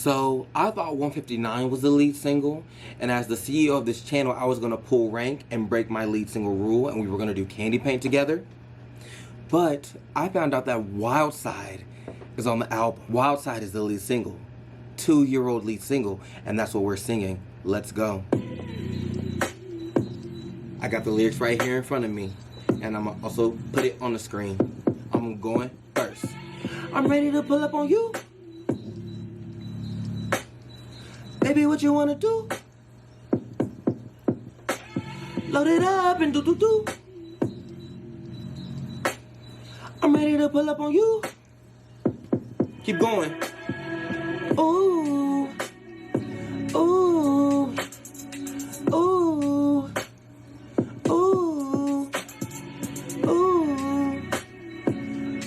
So I thought 159 was the lead single, and as the CEO of this channel, I was gonna pull rank and break my lead single rule, and we were gonna do Candy Paint together. But I found out that Wild Side is on the album. Wild Side is the lead single, 2-year-old lead single, and that's what we're singing. Let's go. I got the lyrics right here in front of me, and I'm gonna also put it on the screen. I'm going first. I'm ready to pull up on you. Baby, what you wanna do? Load it up and do. I'm ready to pull up on you. Keep going. Ooh. Ooh. Ooh. Ooh. Ooh.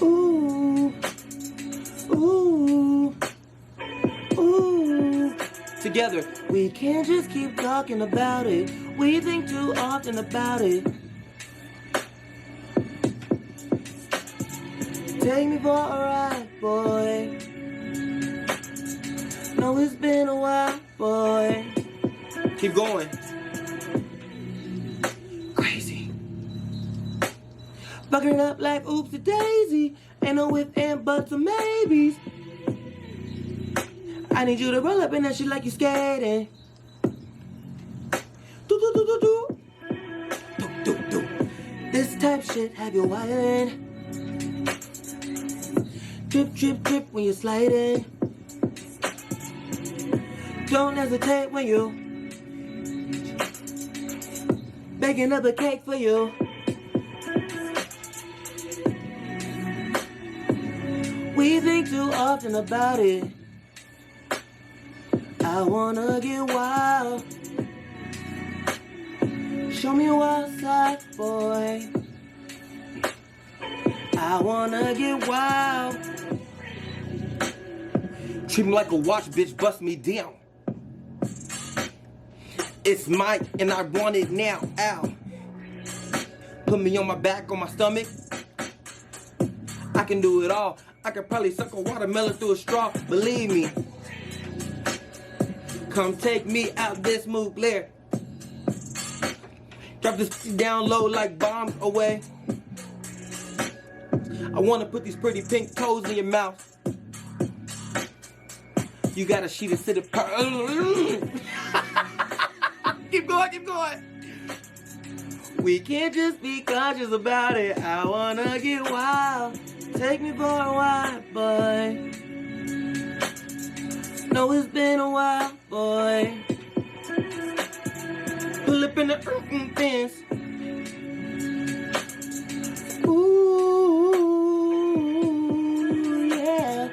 Ooh. Ooh. Ooh. Together, we can't just keep talking about it. We think too often about it. Take me for a ride, boy. No, it's been a while, boy. Keep going. Crazy. Bucking up like oopsie daisy. Ain't no ifs and buts or maybes. I need you to roll up in that shit like you skating. Do. This type shit have you wired. Trip when you're sliding. Don't hesitate when you baking up a cake for you. We think too often about it. I wanna get wild. Show me a wild side, boy. I wanna get wild. Treat me like a watch, bitch, bust me down. It's mine and I want it now, ow. Put me on my back, on my stomach. I can do it all. I could probably suck a watermelon through a straw, believe me. Come take me out this mood, Blair. Drop this down low like bombs away. I wanna put these pretty pink toes in your mouth. You got a sheet of city Keep going. We can't just be conscious about it. I wanna get wild. Take me for a ride, boy. No, it's been a while, boy. Pull up in the fence. Ooh, yeah.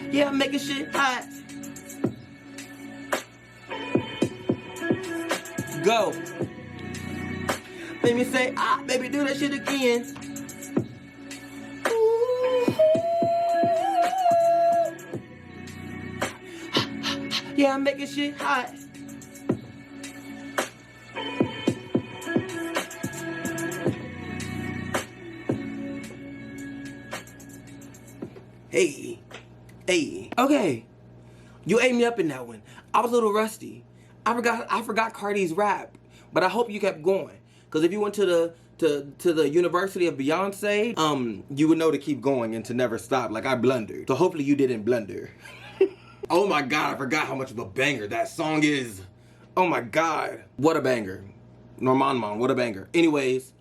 Yeah, I'm making shit hot. Go. Make me say, ah, baby, do that shit again. Yeah, I'm making shit hot. Hey. Okay. You ate me up in that one. I was a little rusty. I forgot Cardi's rap, but I hope you kept going. Cause if you went to the University of Beyonce, you would know to keep going and to never stop. Like I blundered. So hopefully you didn't blunder. Oh my God, I forgot how much of a banger that song is. Oh my God. What a banger. Normani'S, what a banger. Anyways,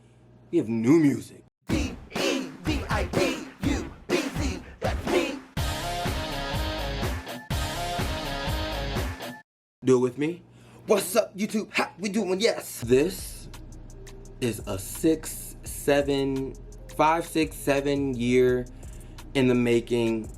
we have new music. DeviDubz, that's me. Do it with me. What's up, YouTube? How we doing? Yes. This is a 5, 6, 7 year in the making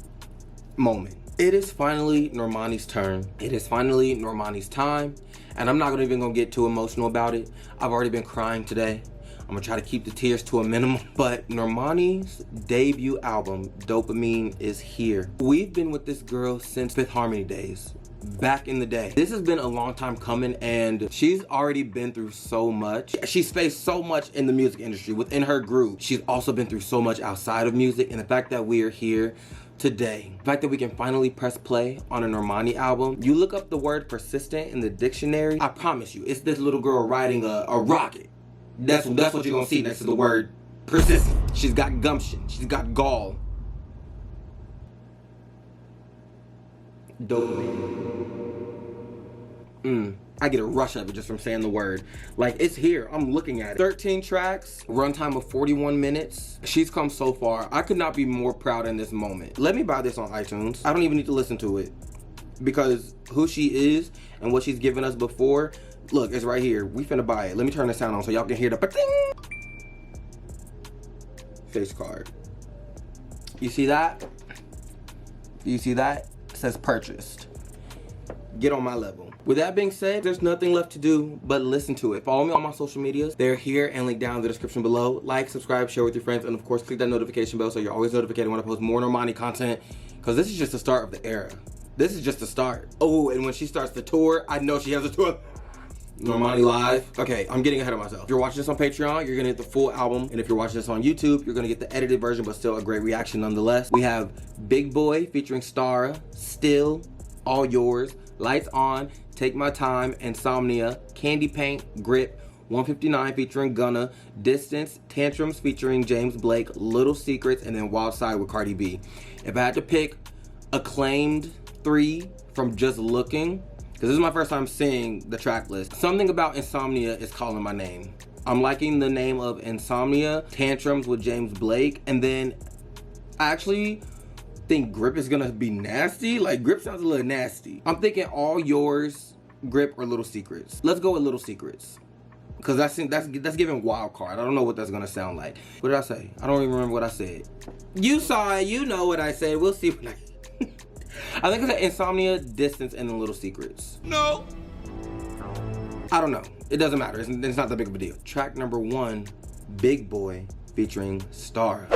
moment. It is finally Normani'S turn. It is finally Normani'S time. And I'm not even gonna get too emotional about it. I've already been crying today. I'm gonna try to keep the tears to a minimum. But Normani'S debut album, Dopamine, is here. We've been with this girl since Fifth Harmony days. Back in the day. This has been a long time coming, and she's already been through so much. She's faced so much in the music industry within her group. She's also been through so much outside of music, and the fact that we are here today. The fact that we can finally press play on a Normani album. You look up the word persistent in the dictionary, I promise you, it's this little girl riding a rocket. That's what you're gonna see next to the word persistent. She's got gumption, she's got gall. Dopamine. I get a rush of it just from saying the word. Like, it's here, I'm looking at it. 13 tracks, runtime of 41 minutes. She's come so far. I could not be more proud in this moment. Let me buy this on iTunes. I don't even need to listen to it, because who she is and what she's given us before, look, it's right here. We finna buy it. Let me turn the sound on so y'all can hear the pa-ting. Face card. You see that? You see that? It says purchased. Get on my level. With that being said, there's nothing left to do but listen to it. Follow me on my social medias. They're here and linked down in the description below. Like, subscribe, share with your friends, and of course, click that notification bell so you're always notified when I post more Normani content, because this is just the start of the era. This is just the start. Oh, and when she starts the tour, I know she has a tour. Normani Live. Okay, I'm getting ahead of myself. If you're watching this on Patreon, you're gonna get the full album. And if you're watching this on YouTube, you're gonna get the edited version, but still a great reaction nonetheless. We have Big Boy featuring Starrah, Still, All Yours, Lights On, Take My Time, Insomnia, Candy Paint, Grip, 159 featuring Gunna, Distance, Tantrums featuring James Blake, Little Secrets, and then Wild Side with Cardi B. If I had to pick acclaimed 3 from just looking, because this is my first time seeing the track list, something about Insomnia is calling my name. I'm liking the name of Insomnia, Tantrums with James Blake, and then I actually think Grip is gonna be nasty. Like, Grip sounds a little nasty. I'm thinking All Yours, Grip, or Little Secrets. Let's go with Little Secrets, because that's giving wild card. I don't know what that's gonna sound like. What did I say? I don't even remember what I said. You saw it, you know what I said. We'll see what I think it's Insomnia, Distance, and then Little Secrets. No. I don't know. It doesn't matter. It's not that big of a deal. Track number 1, Big Boy featuring Starrah.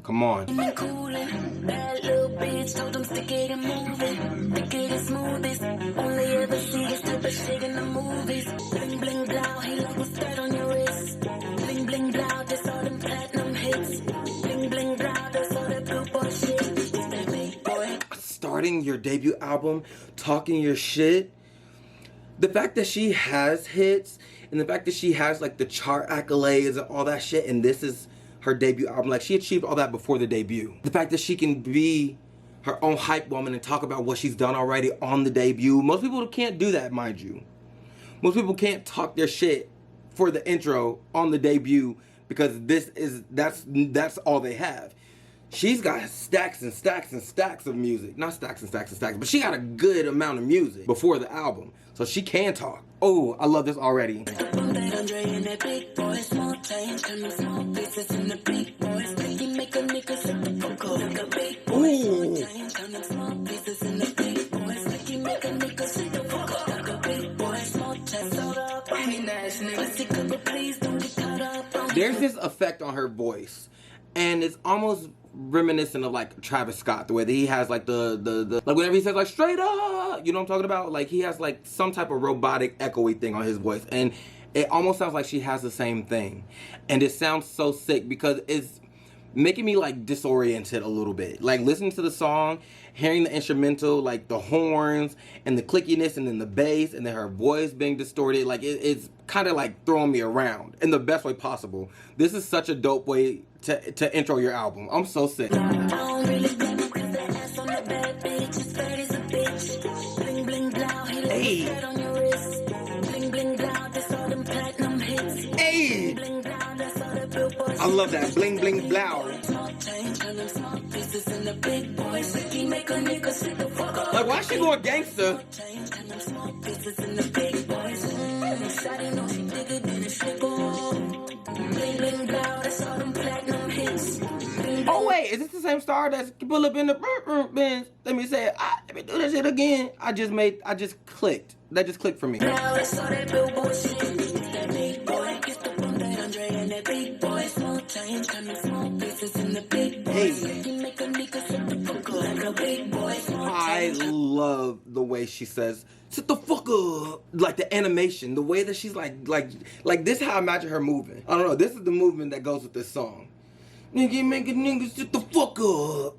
Come on. Starting your debut album, talking your shit. The fact that she has hits, and the fact that she has like the chart accolades and all that shit, and this is her debut album, like she achieved all that before the debut. The fact that she can be her own hype woman and talk about what she's done already on the debut. Most people can't do that, mind you. Most people can't talk their shit for the intro on the debut, because that's all they have. She's got stacks and stacks and stacks of music. Not stacks and stacks and stacks, but she got a good amount of music before the album, so she can talk. Oh, I love this already. There's this effect on her voice, and it's almost reminiscent of like Travis Scott, the way that he has like the like whenever he says like straight up, you know what I'm talking about? Like he has like some type of robotic echoey thing on his voice, and it almost sounds like she has the same thing, and it sounds so sick because it's making me like disoriented a little bit. Like listening to the song, hearing the instrumental, like the horns and the clickiness, and then the bass, and then her voice being distorted, like it's kind of like throwing me around in the best way possible. This is such a dope way to intro your album. I'm so sick. Hey. Hey. I love that bling bling blow. Like, why is she going gangster? Oh wait, is this the same Starrah that's pull up in the Benz? Let me say it. Let me do this shit again. I just clicked. That just clicked for me. I love the way she says, "Sit the fuck up." Like the animation, the way that she's like this is how I imagine her moving. I don't know, this is the movement that goes with this song. Nigga, make a nigga sit the fuck up.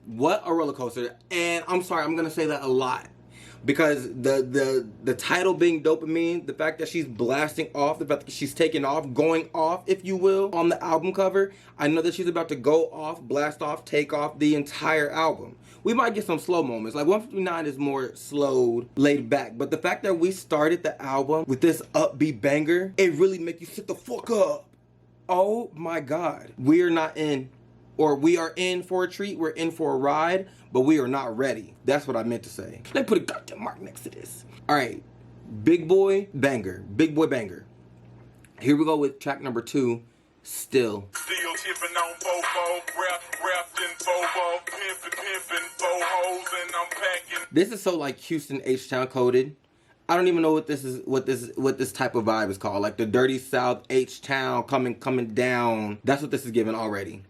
What a roller coaster. And I'm sorry, I'm gonna say that a lot. Because the title being Dopamine, the fact that she's blasting off, the fact that she's taking off, going off, if you will, on the album cover, I know that she's about to go off, blast off, take off the entire album. We might get some slow moments. Like 159 is more slowed, laid back. But the fact that we started the album with this upbeat banger, it really make you sit the fuck up. Oh my God. We are not in, or we are in for a treat, we're in for a ride, but we are not ready. That's what I meant to say. Let me put a goddamn mark next to this. All right, big boy banger, big boy banger. Here we go with track number 2, Still. Still tipping on Bobo, wrapped in Bobo, pimping Bohos, and I'm packing. This is so like Houston H-Town coded. I don't even know what this is, what this type of vibe is called. Like the dirty South H-Town coming down. That's what this is giving already.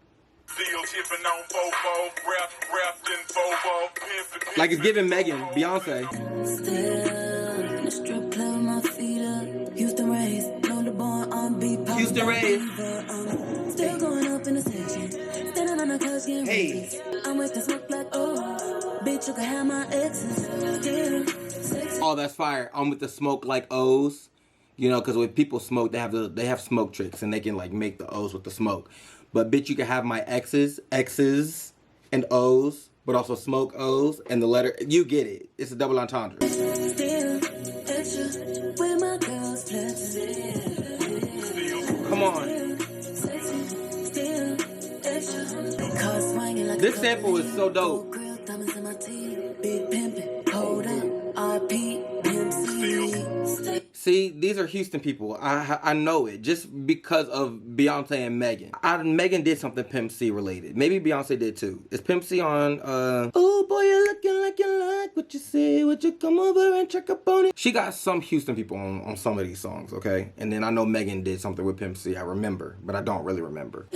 Still tipping on Bobo, wrapped in Bobo, pimping. Like it's giving Megan, Beyonce. Still, the strip club, my feet up. Houston raised, know the born on beat. Houston raised. Still going up in the section. Standing on the couch getting Hey. I'm wasting smoke like, oh, bitch, you can have my exes. Still, sexy. Oh, that's fire. I'm with the smoke like O's. You know, because when people smoke, they have smoke tricks and they can like make the O's with the smoke. But bitch, you can have my X's and O's, but also smoke O's and the letter. You get it. It's a double entendre. Still, extra, with my girls, Come on. This sample is so dope. See, these are Houston people. I know it just because of Beyonce and Megan. Megan did something Pimp C related. Maybe Beyonce did too. Is Pimp C on, oh boy, you're looking like you like what you see. Would you come over and check up on it? She got some Houston people on some of these songs, okay? And then I know Megan did something with Pimp C. I remember, but I don't really remember.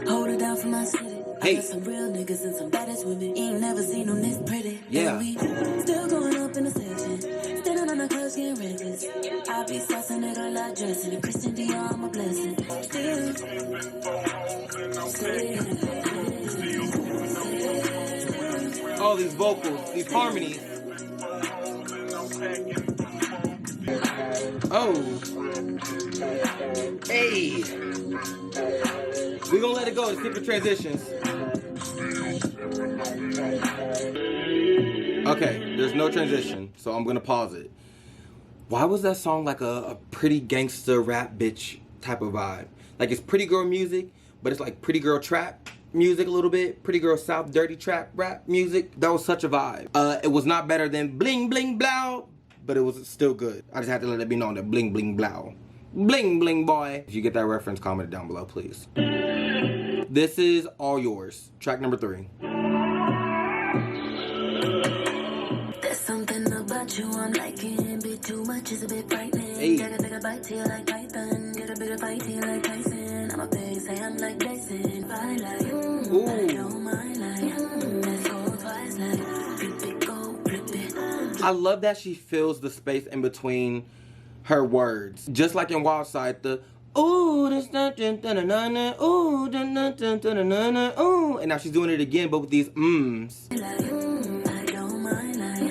Hold it down for my city. Hey. I got some real niggas and some baddest women. You ain't never seen them this pretty. Yeah. Still going up in the section. Standing on the couch getting reckless. I be saucing it all like dressing. And Christian Dior, I'm a blessing. Still. All these vocals, these harmonies. Oh. Hey. We gonna let it go to skip the transitions. Okay, there's no transition, so I'm gonna pause it. Why was that song like a pretty gangster rap bitch type of vibe? Like it's pretty girl music, but it's like pretty girl trap music a little bit. Pretty girl South dirty trap rap music. That was such a vibe. It was not better than Bling Bling Blow, but it was still good. I just had to let it be known that Bling Bling Blow. Bling Bling Boy. If you get that reference, comment it down below, please. This is All Yours, track number 3. There's something about you I'm liking. Bit too much is a bit frightening. Hey. Gotta take a bite to you like Python. Get a bigger fight to you like Tyson. I'm a big say I'm like Jason. I like, I don't mind like, let's go twice like, flip it, go, flip it. I love that she fills the space in between her words. Just like in Wildside, the ooh, this ooh, ooh, and now she's doing it again, but with these mms. I don't mind like,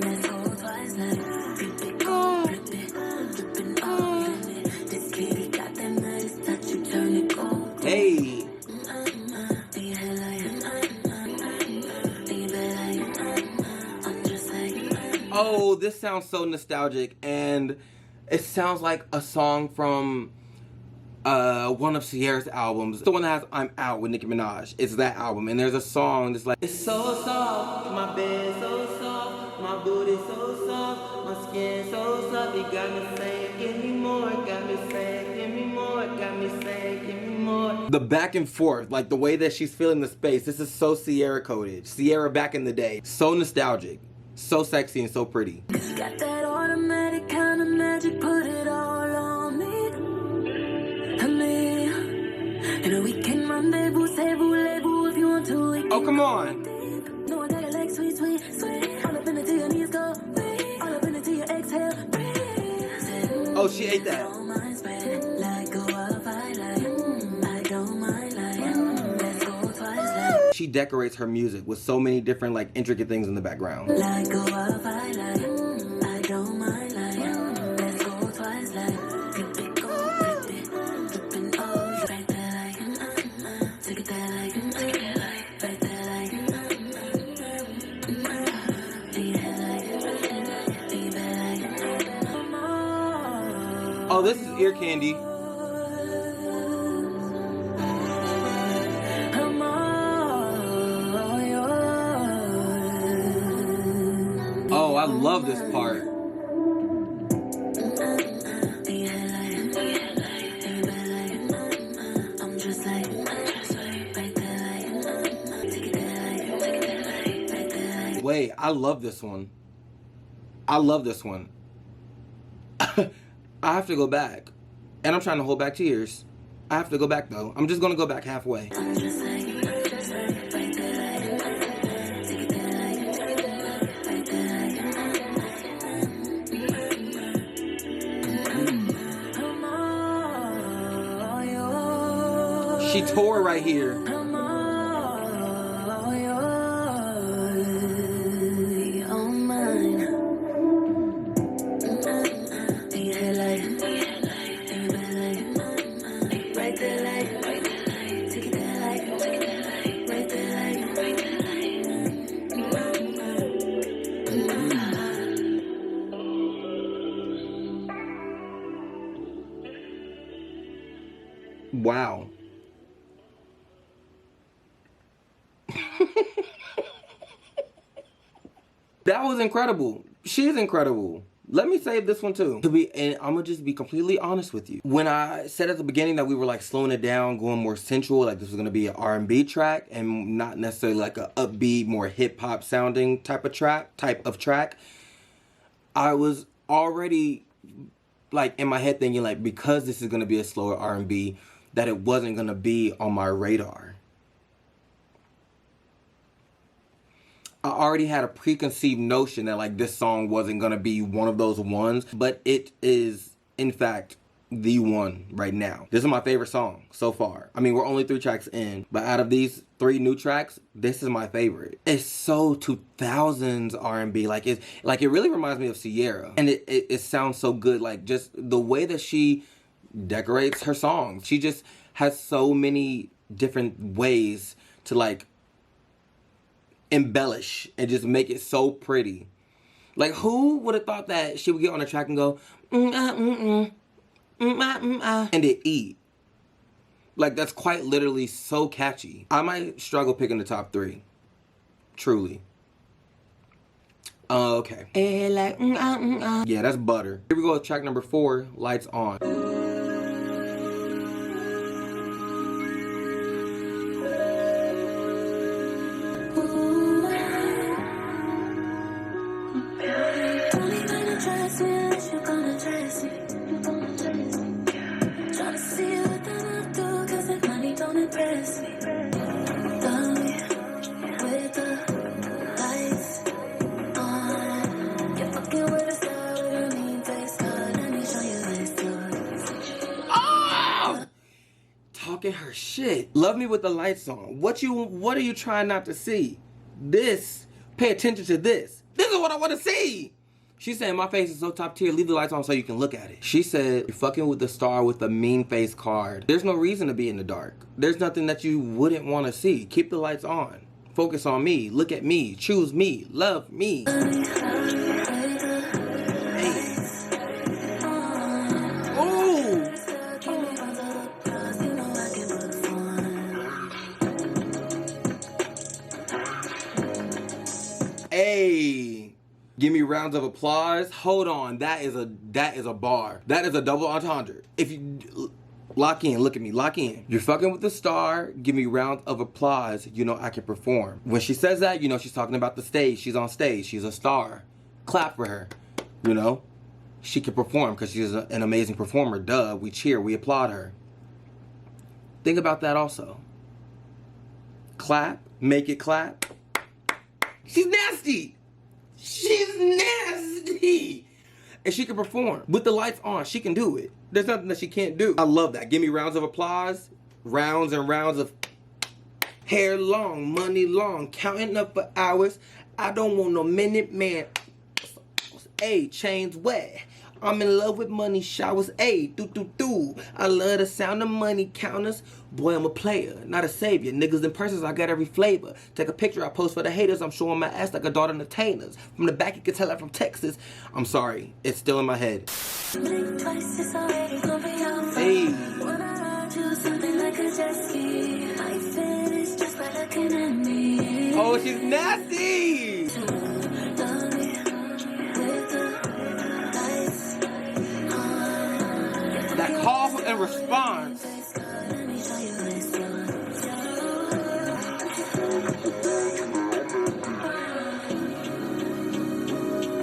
let's go twice like, flip it, go, flip it, flipping all in it. This kitty got that nice touch, you turn it cold. Hey. Oh, this sounds so nostalgic, and it sounds like a song from one of Sierra's albums. The one that has I'm Out with Nicki Minaj. It's that album, and there's a song that's like, it's so soft, my bed so soft. My booty so soft, my skin so soft. It got me saying, give me more. Got me saying, give me more. Got me saying, give me more. The back and forth, like the way that she's feeling the space. This is so Sierra coded. Sierra back in the day. So nostalgic. So sexy and so pretty. Got that automatic kind of magic, put it all on me. And we can rendezvous, say voulez-vous if you want to. Oh, come on. No, I got it like sweet, sweet, sweet. All up in it till your knees go weak. All up in it till your exhale breathe. Oh, she ate that. Don't mind spread, like go up, I don't mind like, let's go twice like. She decorates her music with so many different like intricate things in the background. Like go up, I don't mind like, let's go twice like. Flip it, go, flip it, flipping, oh, right there like, take it there like, right there like, Oh, this is ear candy. Oh, I love this part. Wait, I love this one. I love this one. I have to go back. And I'm trying to hold back tears. I have to go back though. I'm just gonna go back halfway. She tore right here. Wow. That was incredible. She's incredible. Let me save this one too. And I'm gonna just be completely honest with you. When I said at the beginning that we were like slowing it down, going more sensual, like this was gonna be an R&B track and not necessarily like a upbeat, more hip hop sounding type of track, I was already like in my head thinking like because this is gonna be a slower R&B, that it wasn't gonna be on my radar. I already had a preconceived notion that like this song wasn't gonna be one of those ones, but it is in fact the one right now. This is my favorite song so far. I mean, we're only 3 tracks in, but out of these 3 new tracks, this is my favorite. It's so 2000s R&B. Like it really reminds me of Sierra, and it sounds so good. Like just the way that she decorates her songs. She just has so many different ways to like embellish and just make it so pretty. Like who would have thought that she would get on a track and go and it eat? Like that's quite literally so catchy. I might struggle picking the top 3. Truly. Okay. Yeah, that's butter. Here we go with track number 4, Lights On. Her shit. Love me with the lights on. What are you trying not to see? This. Pay attention to this. This is what I want to see. She's saying my face is so top tier, leave the lights on so you can look at it. She said, you're fucking with the star with a mean face card. There's no reason to be in the dark. There's nothing that you wouldn't want to see. Keep the lights on. Focus on me. Look at me. Choose me. Love me. Hey, Give me rounds of applause. Hold on, that is a bar. That is a double entendre. If you lock in, look at me, lock in. You're fucking with the star. Give me rounds of applause. You know I can perform. When she says that, you know she's talking about the stage. She's on stage. She's a star. Clap for her. You know, she can perform because she's an amazing performer. Duh. We cheer. We applaud her. Think about that also. Clap. Make it clap. She's nasty. She's nasty. And she can perform. With the lights on, she can do it. There's nothing that she can't do. I love that. Give me rounds of applause. Rounds and rounds of hair long, money long, counting up for hours. I don't want no minute man. Ayy, chains wet. I'm in love with money showers. Ayy, do. I love the sound of money counters. Boy, I'm a player, not a savior. Niggas in persons, I got every flavor. Take a picture, I post for the haters. I'm showing my ass like a daughter entertainers. From the back, you can tell I'm from Texas. I'm sorry, it's still in my head. Hey. Oh, she's nasty. That call and response.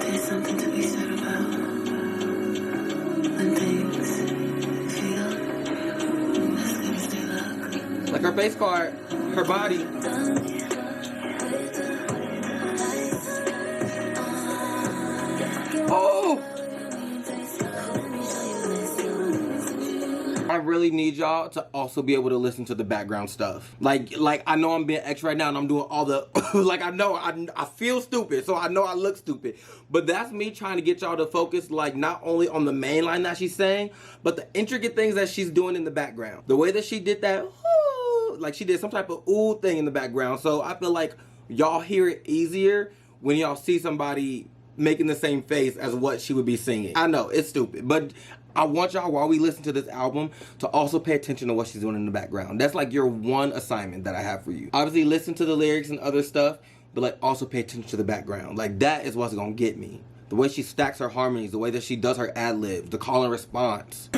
There's something to be said about when things feel as good as they look. Like her face card, her body. Oh! I really need y'all to also be able to listen to the background stuff. Like I know I'm being extra right now and I'm doing all the, like I feel stupid, so I know I look stupid. But that's me trying to get y'all to focus like not only on the main line that she's saying, but the intricate things that she's doing in the background. The way that she did that, ooh, like she did some type of ooh thing in the background. So I feel like y'all hear it easier when y'all see somebody making the same face as what she would be singing. I know, it's stupid, but I want y'all, while we listen to this album, to also pay attention to what she's doing in the background. That's like your one assignment that I have for you. Obviously, listen to the lyrics and other stuff, but like also pay attention to the background. Like that is what's gonna get me. The way she stacks her harmonies, the way that she does her ad-libs, the call and response.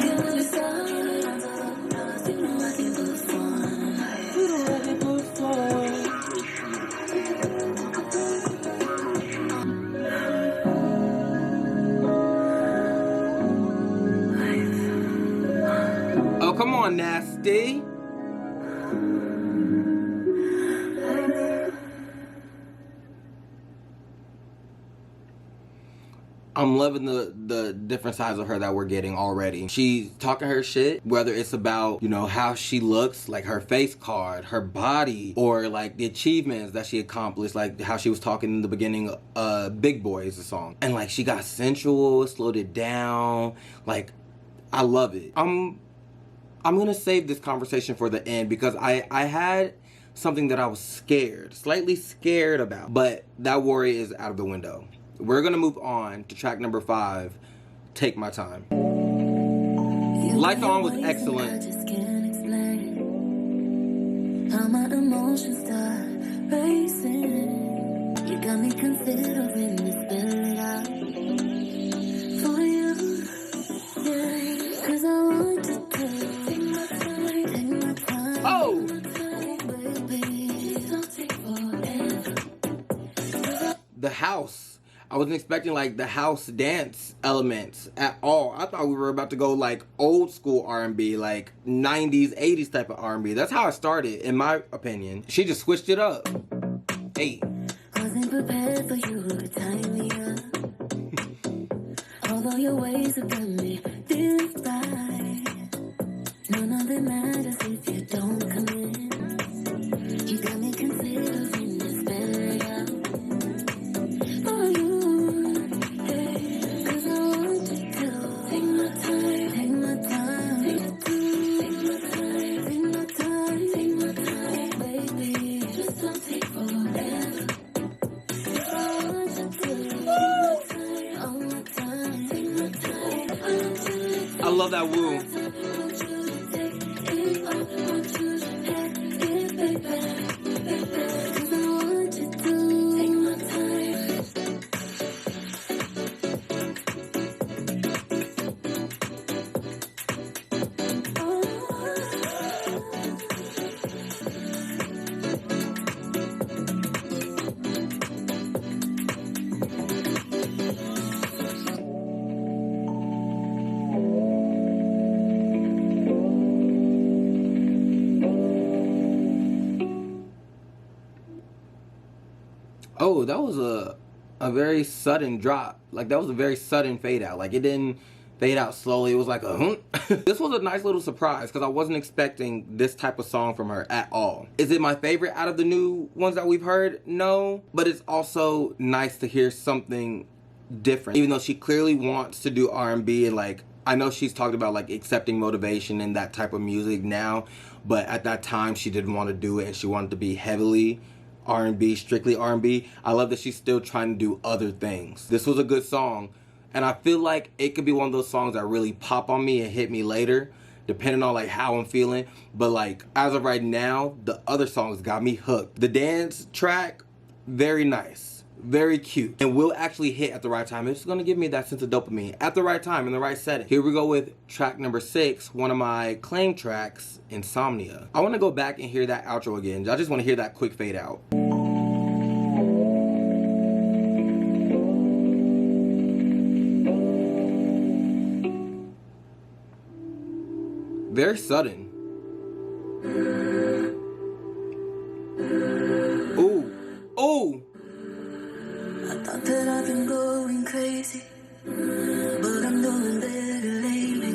Come on, nasty. I'm loving the different sides of her that we're getting already. She's talking her shit, whether it's about, you know, how she looks, like her face card, her body, or like the achievements that she accomplished, like how she was talking in the beginning, Big Boy is the song. And like she got sensual, slowed it down. Like, I love it. I'm gonna save this conversation for the end because I had something that I was slightly scared about, but that worry is out of the window. We're gonna move on to track number 5, Take My Time. Lights On was excellent. I just can't explain how my emotions start racing. You got me considering to spell it out for you, yeah, 'cause I want to take my time. Oh! The house. I wasn't expecting like the house dance elements at all. I thought we were about to go like old school R&B, like 90s, 80s type of R&B. That's how it started, in my opinion. She just switched it up. Hey. Wasn't prepared for you to tie me up. Although your ways have done me this right. None of it matters if you don't come in. You got me considering to spell it out for you, yeah, 'cause I want you to take my time, take my time, take my time, baby, just don't take forever. 'Cause I want you to take all my time, take my time. I love that woo. Oh, that was a very sudden drop. Like, that was a very sudden fade out. Like, it didn't fade out slowly. It was like a This was a nice little surprise because I wasn't expecting this type of song from her at all. Is it my favorite out of the new ones that we've heard? No. But it's also nice to hear something different. Even though she clearly wants to do R&B, and like, I know she's talked about like accepting motivation and that type of music now, but at that time she didn't want to do it and she wanted to be heavily R&B, strictly R&B. I love that she's still trying to do other things. This was a good song, and I feel like it could be one of those songs that really pop on me and hit me later, depending on like how I'm feeling. But like, as of right now, the other songs got me hooked. The dance track, very nice. Very cute, and will actually hit at the right time. It's gonna give me that sense of dopamine at the right time, in the right setting. Here we go with track number 6, one of my claim tracks, Insomnia. I wanna go back and hear that outro again. I just wanna hear that quick fade out. Very sudden. Ooh, ooh. I thought that I've been going crazy, but I'm doing better lately.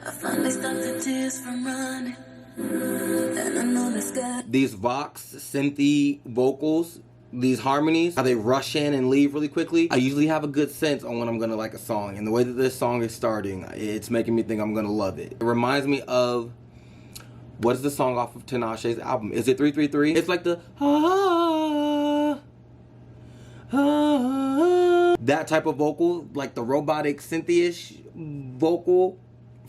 I finally stopped the tears from running, and I know that's got These Vox, synthy vocals, these harmonies, how they rush in and leave really quickly. I usually have a good sense on when I'm gonna like a song, and the way that this song is starting, it's making me think I'm gonna love it. It reminds me of, what is the song off of Tinashe's album? Is it 333? It's like the that type of vocal, like the robotic synthy-ish vocal,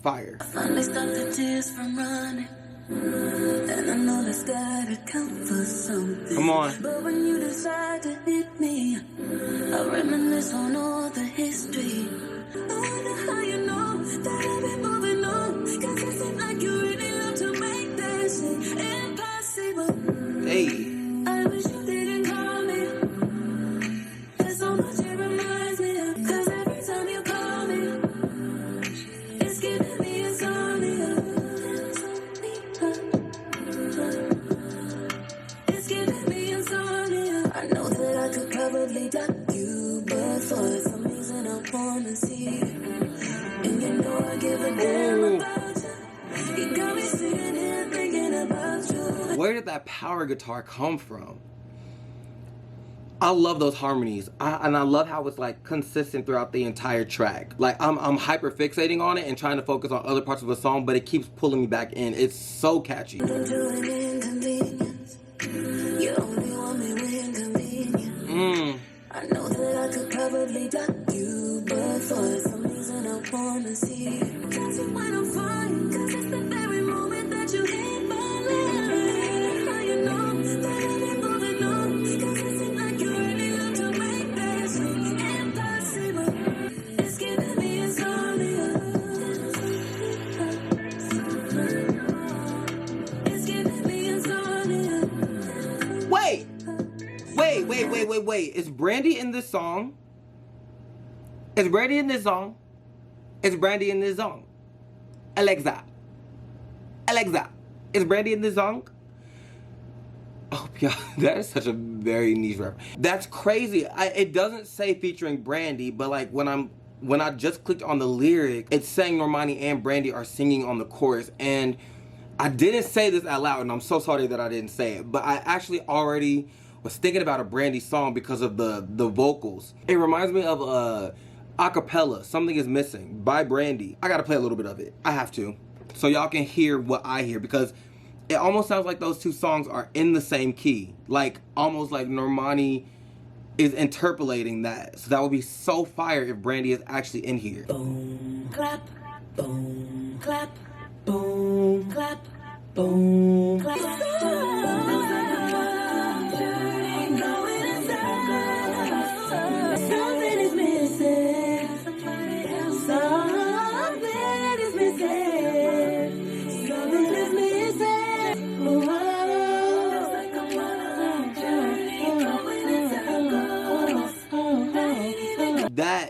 fire. I finally stopped the tears from running, and I know that's gotta count for something. Come on. But when you decide to hit me, I reminisce on all the history. I wonder how you know that I've been moving on, 'cause it seems like you really love to make that shit impossible. Hey. I wish you didn't call me. There's so much it reminds me of, 'cause every time you call me, it's giving me insomnia. It's giving me insomnia. I know that I could probably block you, but for some reason I wanna see you. And you know I give a damn about you. You got me sitting here thinking about you. Where did that power guitar come from? I love those harmonies, and I love how it's like consistent throughout the entire track. Like, I'm hyper fixating on it and trying to focus on other parts of the song, but it keeps pulling me back in. It's so catchy. Don't do an inconvenience. You only want me when convenient. I know that I could probably block you, but for some reason I wanna see you. Catch you when I'm fine, 'cause it's the very moment that you hit my line. How you know that I've been moving on, 'cause it seems like you really love to make that shit impossible. It's giving me insomnia. It's giving me insomnia. Wait. Is Brandy in this song? Is Brandy in this song? Is Brandy in this song? Alexa, is Brandy in this song? Oh, yeah, that is such a very niche reference. That's crazy. It doesn't say featuring Brandy, but like when I just clicked on the lyric, it's saying Normani and Brandy are singing on the chorus, and I didn't say this out loud, and I'm so sorry that I didn't say it, but I actually already was thinking about a Brandy song because of the vocals. It reminds me of Acapella, Something Is Missing by Brandy. I gotta play a little bit of it. I have to. So y'all can hear what I hear, because it almost sounds like those two songs are in the same key. Like, almost like Normani is interpolating that. So that would be so fire if Brandy is actually in here. Boom, clap, boom, clap, boom, clap, boom, clap. Something is missing. Something is missing. Something is missing.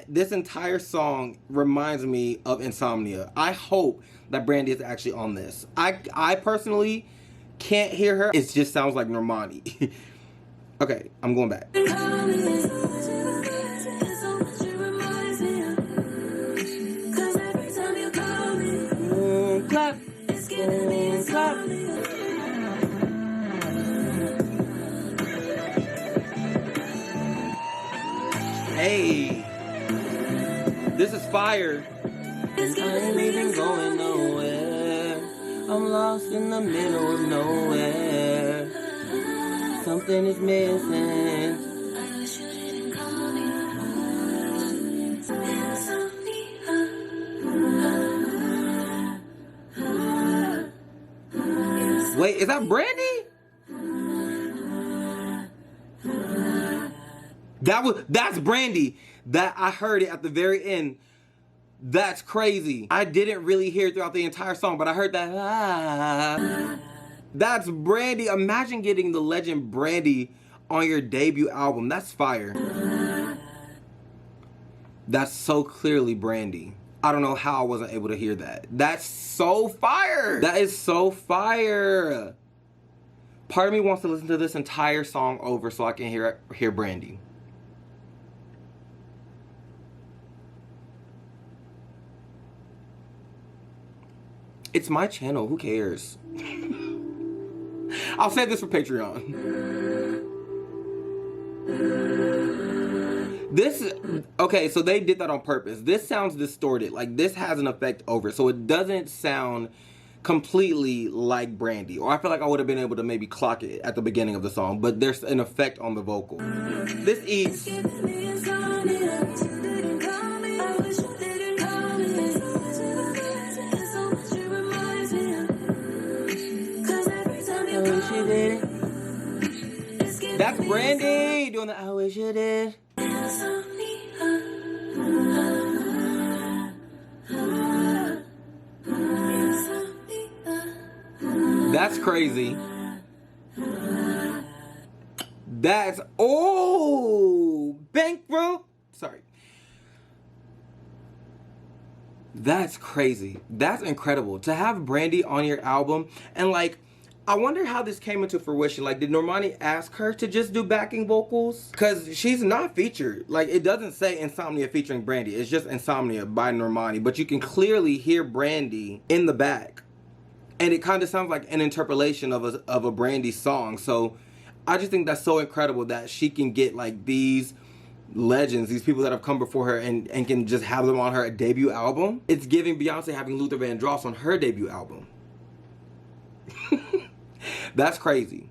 This entire song reminds me of Insomnia. I hope that Brandy is actually on this. I personally can't hear her. It just sounds like Normani. Okay, I'm going back. Clap. Clap. Hey, this is fire. I ain't even going nowhere. I'm lost in the middle of nowhere. Something is missing. Wait, is that Brandy? That's Brandy. That I heard it at the very end. That's crazy. I didn't really hear it throughout the entire song, but I heard that. That's Brandy. Imagine getting the legend Brandy on your debut album. That's fire. That's so clearly Brandy. I don't know how I wasn't able to hear that. That's so fire. That is so fire. Part of me wants to listen to this entire song over so I can hear Brandy. It's my channel. Who cares? I'll save this for Patreon. Okay, so they did that on purpose. This sounds distorted. Like, this has an effect over it. So it doesn't sound completely like Brandy. Or I feel like I would have been able to maybe clock it at the beginning of the song. But there's an effect on the vocal. This eats... That's Brandy doing the I wish you did. That's crazy. That's bankrupt. Sorry. That's crazy. That's incredible to have Brandy on your album. And like, I wonder how this came into fruition. Like, did Normani ask her to just do backing vocals? Because she's not featured. Like, it doesn't say Insomnia featuring Brandy. It's just Insomnia by Normani. But you can clearly hear Brandy in the back. And it kind of sounds like an interpolation of a Brandy song. So I just think that's so incredible that she can get like these legends, these people that have come before her and can just have them on her debut album. It's giving Beyonce having Luther Vandross on her debut album. That's crazy.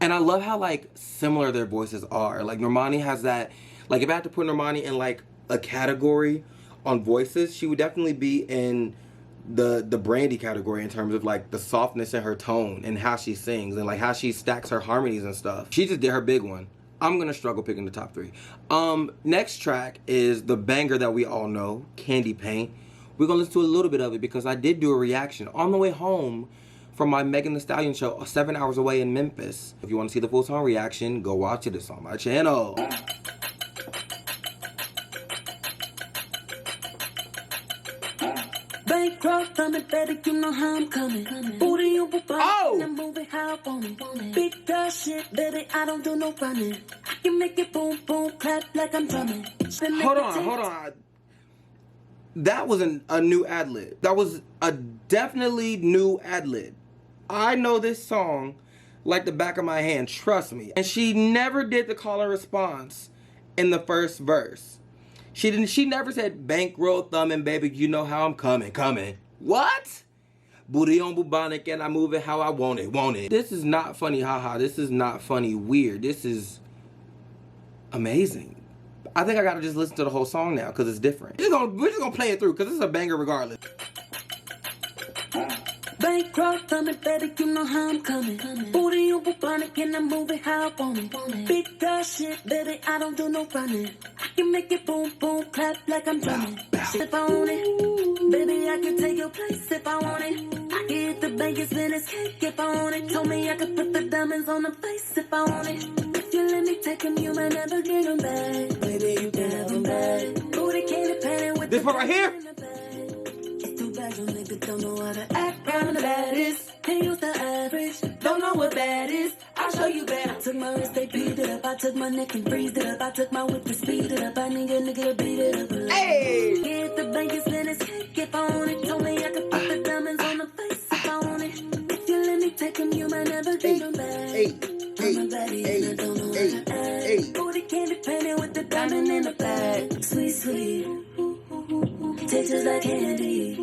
And I love how like similar their voices are. Like Normani has that, like if I had to put Normani in like a category on voices, she would definitely be in the Brandy category in terms of like the softness in her tone and how she sings and like how she stacks her harmonies and stuff. She just did her big one. I'm gonna struggle picking the top three. Next track is the banger that we all know, Candy Paint. We're gonna listen to a little bit of it because I did do a reaction on the way home from my Megan Thee Stallion show 7 hours away in Memphis. If you want to see the full song reaction, go watch it. It's on my channel. Bankrupt, I'm better, you know how I'm coming. Booty on Oh! I'm moving how I want it. Big girl shit, baby, I don't do no running. I can make it boom, boom, clap like I'm drumming. Hold on. That was a new ad-lib. That was a definitely new ad-lib. I know this song like the back of my hand, trust me. And she never did the call and response in the first verse. She never said, bankroll thumbing, baby, you know how I'm coming. What? Booty on bubonic and I move it how I want it. This is not funny, haha. This is not funny, weird. This is amazing. I think I gotta just listen to the whole song now because it's different. We're just gonna play it through because it's a banger regardless. Bankrupt, thumbing, baby, you know how I'm coming. Booty on bubonic and I move it how I want it. Big girl shit, baby, I don't do no running. I can make it boom, boom, clap like I'm drumming. If I want it, baby, I can take your place if I want it. I can hit the bank and spin this cake if I want it. Told me I could put the diamonds on the face if I want it. If you let me take them, you might never get them back. Baby, you can have them back. Booty candy painted with this part right here. It's too bad you niggas don't know how to act. I'm the baddest, can't use the average. Don't know what that is. I I'll show you better. I took my wrist, they beat it up. I took my neck and freezed it up. I took my whip and speed it up. I need a nigga to beat it up. Hey! Get the bank and spend his cake if I want it. Told me I could put the diamonds on the face if I want it. If you let me take them, you might never get them back. I'm a baddie and I don't know how to act. Booty candy painted with the diamond in the back. Sweet, sweet. Tastes just like candy.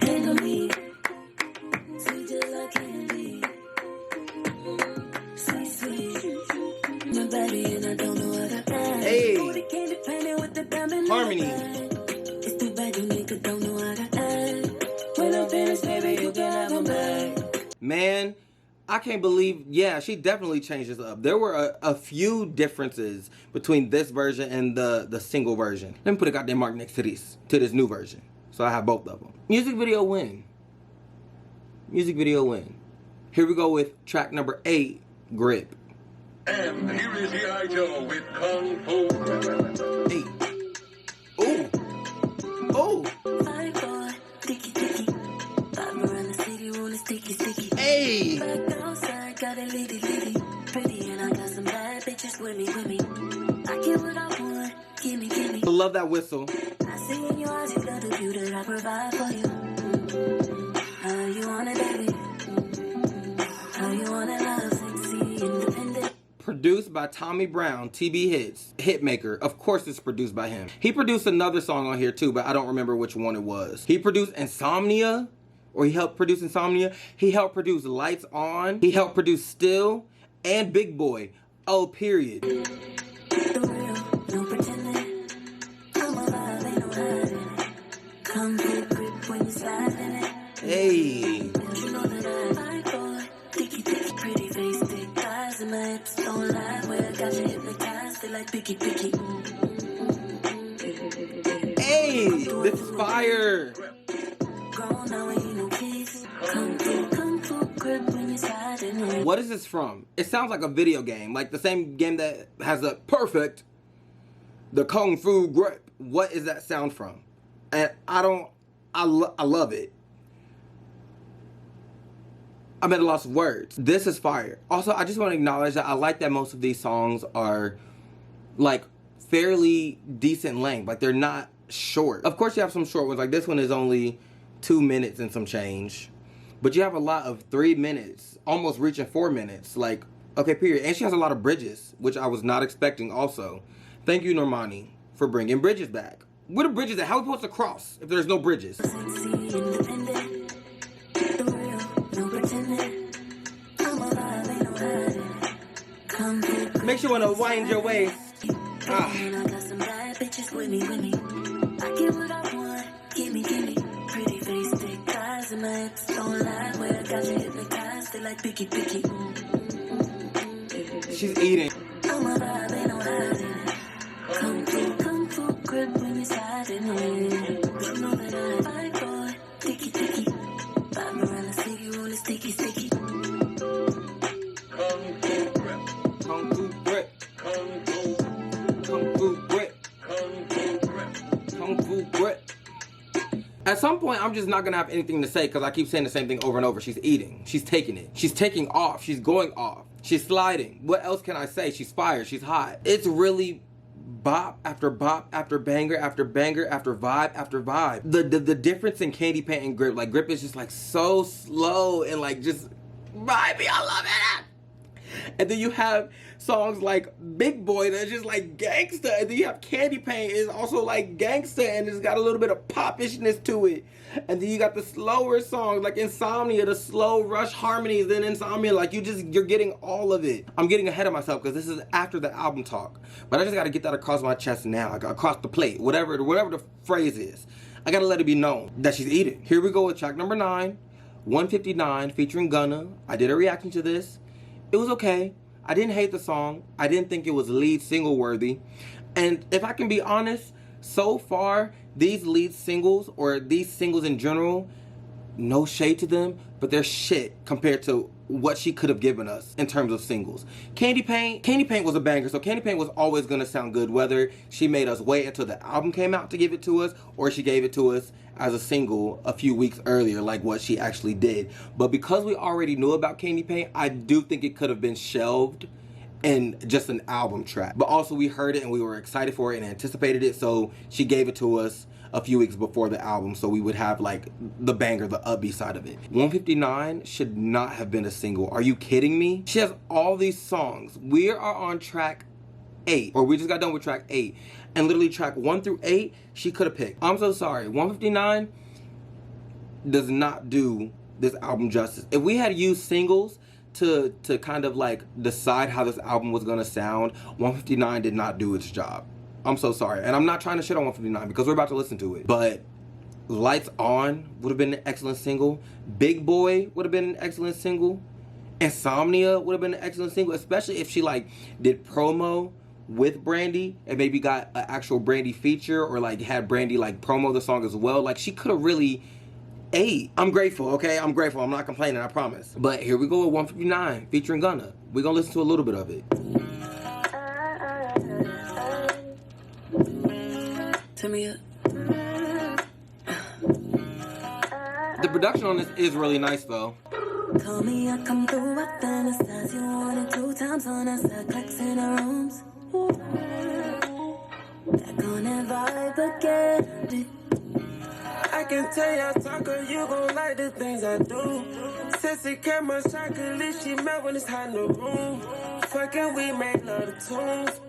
Hang on me. Sweet just like candy. Sweet, sweet. My baddie and I don't know how to act. Hey. Booty candy painted with the diamond Harmony. in the back. It's too bad you nigga don't know how to act. When I'm finished, baby, you can have them back. Man, I can't believe, yeah, she definitely changes up. There were a few differences between this version and the single version. Let me put a goddamn mark next to this new version. So I have both of them. Music video win. Music video win. Here we go with track number 8, Grip. And here is the idol with Kung Fu. Hey. Ooh. Ooh. Fight boy, sticky, sticky. Vibe around the city, roll sticky, sticky. Hey. Back outside, got a lady, lady. Pretty, and I got some bad bitches with me, with me. I get what I want, gimme, gimme. I love that whistle. I see in your eyes, you got the view that I provide for you. How you want it, baby? How you want it, love, sexy, independent. Produced by Tommy Brown, TB Hits, Hitmaker. Of course it's produced by him. He produced another song on here too, but I don't remember which one it was. He produced Insomnia, or he helped produce Insomnia. He helped produce Lights On. He helped produce Still and Big Boy. Oh, period. The real, no pretending. I'm alive, ain't no hiding. Come get grip when you slide in it. Hey. You know that I fight for sticky, sticky, pretty face, thick thighs, and my hips don't lie. Where I got you hypnotized, feel like picky, picky. Hey, this is fire. Grown now, ain't no kids. Come to grip when you slide in it. What is this from? It sounds like a video game, like the same game that has a perfect, the Kung Fu grip. What is that sound from? And I love it. I'm at a loss of words. This is fire. Also, I just want to acknowledge that I like that most of these songs are like fairly decent length. Like they're not short. Of course you have some short ones. Like this one is only 2 minutes and some change. But you have a lot of 3 minutes, almost reaching 4 minutes. Like, okay, period. And she has a lot of bridges, which I was not expecting also. Thank you, Normani, for bringing bridges back. Where the bridges at? How are we supposed to cross if there's no bridges? Sexy, independent. The real, no pretending. I'm alive, ain't no hiding. Come get grip. Makes you want to wind your waist. Ah. And I got some bad bitches with me, with me. I get what I want, gimme, gimme. Pretty face, thick thighs, and my hips don't lie. Where I got you hypnotized, feel like picky, picky. She's eating. I'm alive, ain't no hiding. Come to grip when you slide in it. You know that I fight for sticky, sticky. Vibe around the city, roll sticky, sticky. Kung Fu grip. Kung Fu grip. Kung Fu. Kung Fu grip. Kung Fu grip. Kung Fu grip. At some point, I'm just not going to have anything to say because I keep saying the same thing over and over. She's eating. She's taking it. She's taking off. She's going off. She's sliding. What else can I say? She's fire. She's hot. It's really bop after banger after banger after vibe after vibe. The difference in Candy Paint and Grip, like Grip is just like so slow and like just vibey. I love it. And then you have songs like Big Boy that's just like gangsta, and then you have Candy Paint is also like gangsta and it's got a little bit of popishness to it. And then you got the slower songs like Insomnia, the slow rush harmonies, then Insomnia, like you're getting all of it. I'm getting ahead of myself because this is after the album talk, but I just got to get that across my chest now, like across the plate, whatever the phrase is. I gotta let it be known that she's eating. Here we go with track number 9, 159, featuring Gunna. I did a reaction to this. It was okay. I didn't hate the song. I didn't think it was lead single worthy. And if I can be honest, so far, these lead singles, or these singles in general, no shade to them, but they're shit compared to what she could have given us in terms of singles. Candy Paint was a banger, so Candy Paint was always gonna sound good, whether she made us wait until the album came out to give it to us, or she gave it to us as a single a few weeks earlier, like what she actually did. But because we already knew about Candy Paint, I do think it could have been shelved in just an album track. But also we heard it and we were excited for it and anticipated it, so she gave it to us a few weeks before the album, so we would have like the banger, the upbeat side of it. 159 should not have been a single. Are you kidding me? She has all these songs. We are on track 8, or we just got done with track 8, and literally track 1 through 8 she could have picked. I'm so sorry. 159 does not do this album justice. If we had used singles to kind of like decide how this album was gonna sound, 159 did not do its job. I'm so sorry. And I'm not trying to shit on 159 because we're about to listen to it. But Lights On would have been an excellent single. Big Boy would have been an excellent single. Insomnia would have been an excellent single, especially if she like did promo with Brandy and maybe got an actual Brandy feature, or like had Brandy like promo the song as well. Like she could have really ate. I'm grateful, okay? I'm grateful. I'm not complaining, I promise. But here we go with 159 featuring Gunna. We're gonna listen to a little bit of it. Turn me up. The production on this is really nice though. Call me, I come through, I fantasize. You want it 2 times on us, I clicks in our rooms. Back on that vibe again. I can tell y'all talker, you gon' like the things I do. Sissy camera chocolate, she melt when it's hot in the room. Fucking we make love to tunes.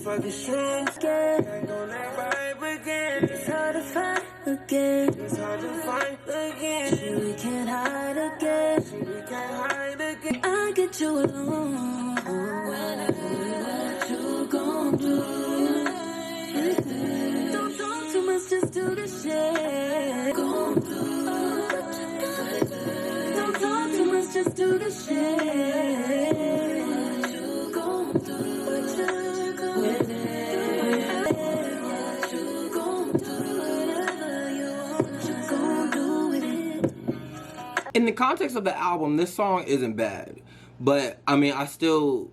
Fucking shrooms, back on that vibe again. It's hard to find again. It's hard to find again. Shit, we can't hide again. Shit, we can't hide again. I get you alone. What you gon' do? Don't talk too much, just do the shit. Gon' do what you gotta do. Don't talk too much, just do the shit. What you gon' do? What you gon' do? What you gon' do? Whatever you want, what you gon' do with it? In the context of the album, this song isn't bad. But, I mean, I still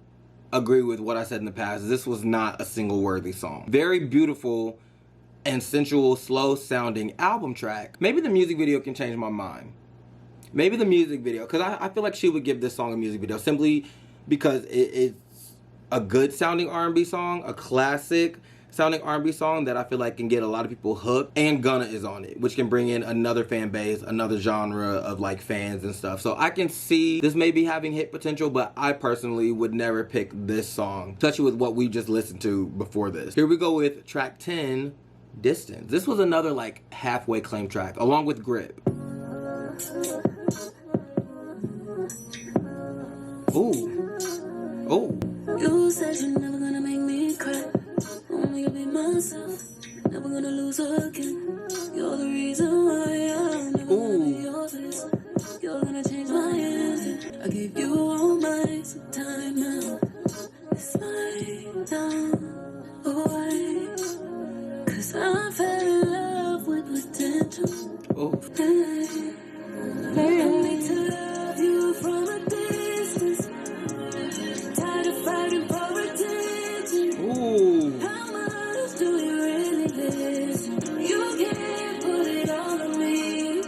agree with what I said in the past. This was not a single-worthy song. Very beautiful and sensual, slow-sounding album track. Maybe the music video can change my mind. Maybe the music video, because I feel like she would give this song a music video simply because it's a good-sounding R&B song, a classic sounding R&B song that I feel like can get a lot of people hooked, and Gunna is on it, which can bring in another fan base, another genre of like fans and stuff. So I can see this maybe having hit potential, but I personally would never pick this song, especially with what we just listened to before this. Here we go with track 10, Distance. This was another like halfway claim track, along with Grip. Ooh. Ooh. You said you're never gonna make me cry. Only be myself, never gonna lose again. You're the reason why I'm never gonna be yours. You're gonna change my answer. I gave you all my time now. It's my time. Why? 'Cause I fell in love with potential. Oh. I need to love you from a distance. Tired of fighting for attention. Ooh. How much do you really listen? You can't put it all on me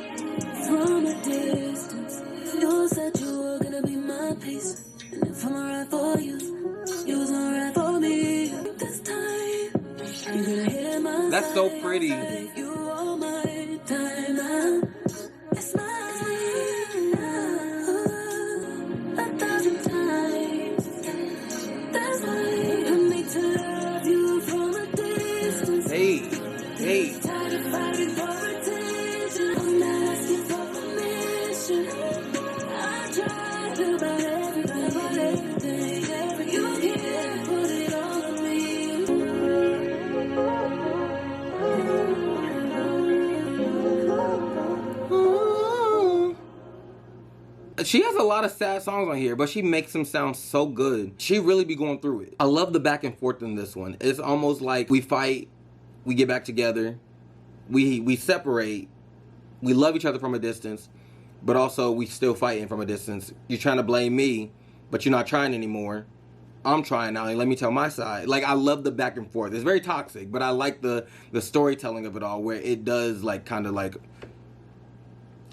from a distance. You said you were gonna be my peace, and if I'm alright for you, you was alright for me. This time, you're gonna hear my That's so sigh. pretty. I gave you all my time now. It's mine. 1,000 times. That's why I need to love you from a distance. Hey. Tired of fighting for attention. I'm not asking for permission. I tried about everything. You can't put it all on me. She has a lot of sad songs on here, but she makes them sound so good. She really be going through it. I love the back and forth in this one. It's almost like we fight, we get back together, we separate, we love each other from a distance, but also we still fighting from a distance. You're trying to blame me, but you're not trying anymore. I'm trying now. Like, let me tell my side. Like, I love the back and forth. It's very toxic, but I like the storytelling of it all, where it does like kind of like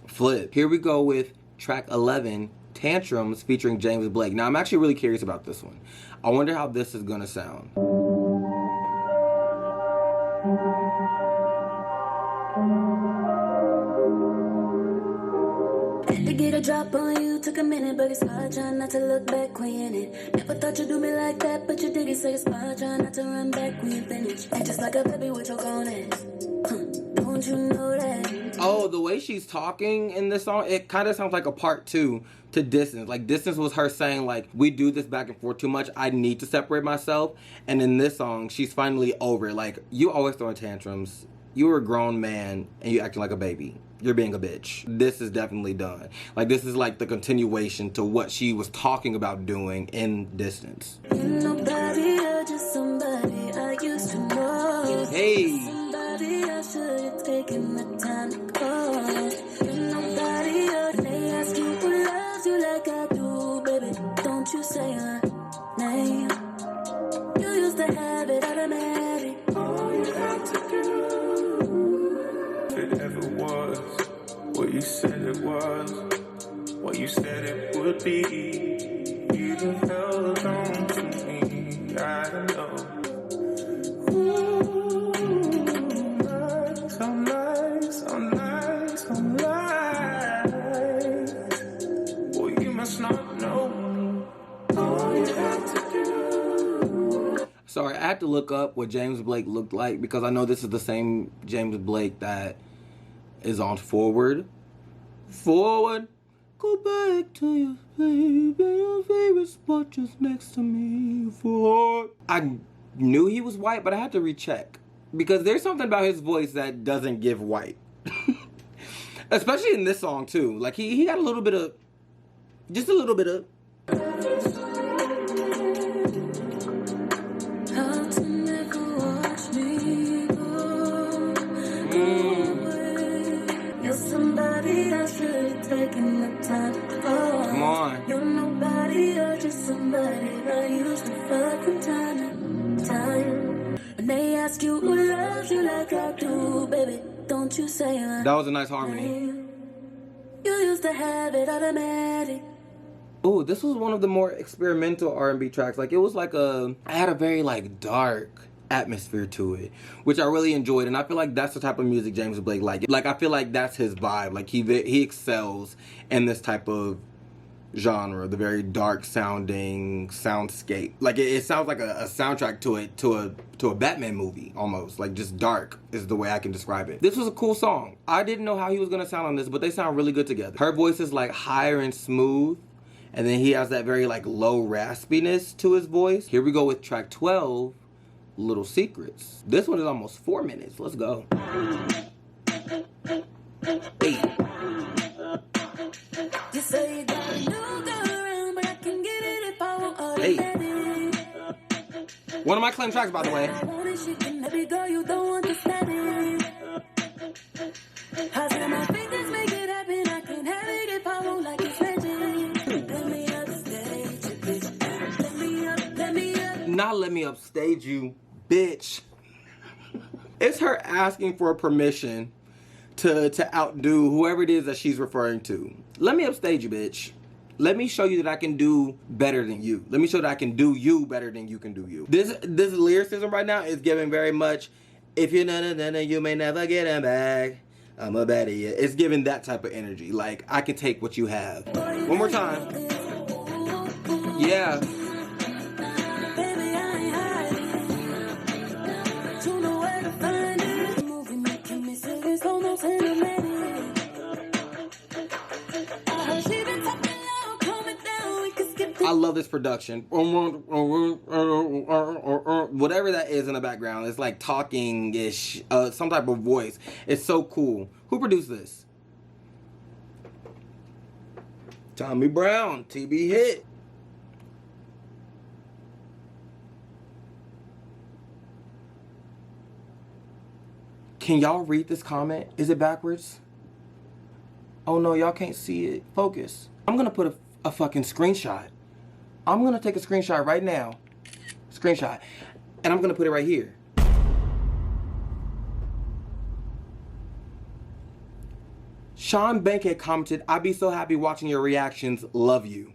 flip. Here we go with track 11, Tantrums, featuring James Blake. Now, I'm actually really curious about this one. I wonder how this is gonna sound. To get a drop on you took a minute, but it's hard trying not to look back when you're in it. Never thought you'd do me like that, but you did it, so it's hard trying not to run back when you finish. Act just like a baby with your grown ass. Don't you know that? Oh, the way she's talking in this song, it kind of sounds like a part 2 to Distance. Like, Distance was her saying, like, we do this back and forth too much. I need to separate myself. And in this song, she's finally over it. Like, you always throwing tantrums. You were a grown man, and you acting like a baby. You're being a bitch. This is definitely done. Like, this is like the continuation to what she was talking about doing in Distance. You're nobody, you're just somebody I used to know. Hey. Somebody I should have taken the time to call. You're nobody, and they ask you who loves you like I do, baby. Don't you say my name. You used to have it automatic. All you had to do, if it ever was what you said it was, what you said it would be, you held on to me, I know. Ooh, so nice, so nice, so nice. Well, you must not know all you had to do. Sorry, I had to look up what James Blake looked like because I know this is the same James Blake that is on Forward. Forward, go back to your baby, your favorite spot just next to me. Forward. I knew he was white, but I had to recheck because there's something about his voice that doesn't give white. Especially in this song too. Like he got a little bit of, just a little bit of. Come on. You're nobody, you're just somebody I used to fuck from time to time. And they ask you who loves you like I do, baby. Don't you say my That was a nice harmony. name. You used to have it automatic. Ooh, this was one of the more experimental R&B tracks. Like, it was like I had a very, like, dark atmosphere to it, which I really enjoyed. And I feel like that's the type of music James Blake like. Like, I feel like that's his vibe. Like, he excels in this type of genre, the very dark sounding soundscape. Like, it sounds like a soundtrack to a Batman movie, almost. Like, just dark is the way I can describe it. This was a cool song. I didn't know how he was gonna sound on this, but they sound really good together. Her voice is, like, higher and smooth. And then he has that very, like, low raspiness to his voice. Here we go with track 12, Little Secrets. This one is almost 4 minutes. Let's go. Hey. You say you got a new girl around, but I can get it if I want all Hey. that. One of my claim tracks, by the way. I want it, she can maybe girl, you don't understand it. I said my fingers make it happen, I can have it if I want like it's magic. Let me upstage, bitch. Let me up. Not let me upstage you, bitch. It's her asking for permission to outdo whoever it is that she's referring to. Let me upstage you, bitch. Let me show you that I can do better than you. Let me show that I can do you better than you can do you. This lyricism right now is giving very much, if you're none, you may never get him back. I'm a baddie. It's giving that type of energy. Like, I can take what you have. One more time. Yeah. Baby, I ain't hiding. But you know where to find it. Moving, making me serious, almost animated. I heard she been talking loud, calm it down, we can skip I love this production. Whatever that is in the background, it's like talking-ish, some type of voice. It's so cool. Who produced this? Tommy Brown, TB Hit. Can y'all read this comment? Is it backwards? Oh no, y'all can't see it. Focus. I'm gonna put a fucking screenshot. I'm gonna take a screenshot right now screenshot. And I'm gonna put it right here. Sean Bankhead commented, "I be so happy watching your reactions. Love you."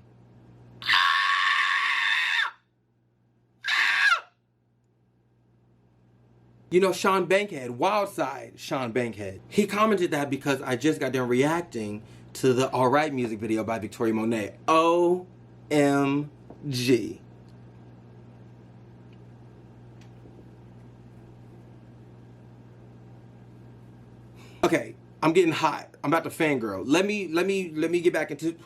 You know, Sean Bankhead, Wildside Sean Bankhead. He commented that because I just got done reacting to the Alright music video by Victoria Monet. OMG. Okay, I'm getting hot. I'm about to fangirl. Let me get back into.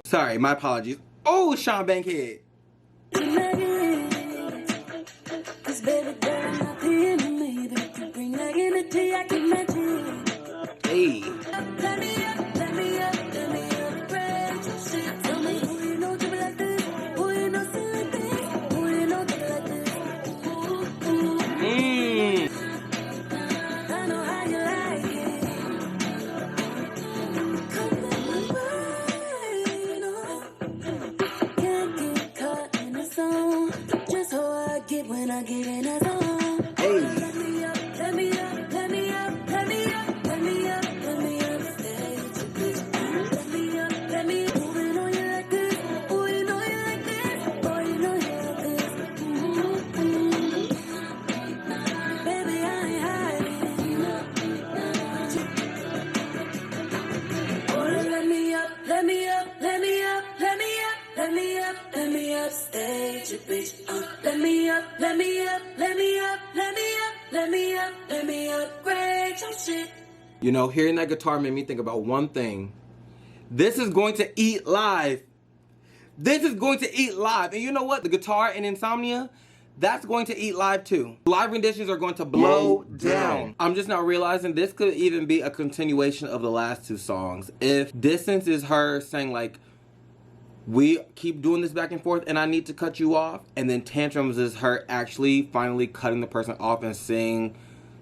Sorry, my apologies. Oh, Sean Bankhead. Hey. When I get in a zone, Hey. let me up, let me up, let me up, let me up, let me up, let me up, stage, bitch. Let me up, let me up. Oh, you know you like this. Oh, you know you like this. Oh, you know you like this. Baby, I ain't hiding. Oh, let me up, let me up, let me up, let me up, let me up, let me up, stage, bitch. Let me up, let me up, let me up, let me up, let me up, let me upgrade your shit. You know, hearing that guitar made me think about one thing. This is going to eat live. This is going to eat live. And you know what? The guitar in Insomnia, that's going to eat live too. Live renditions are going to blow down. I'm just now realizing this could even be a continuation of the last two songs. If Distance is her saying like, we keep doing this back and forth and I need to cut you off. And then Tantrums is her actually finally cutting the person off and saying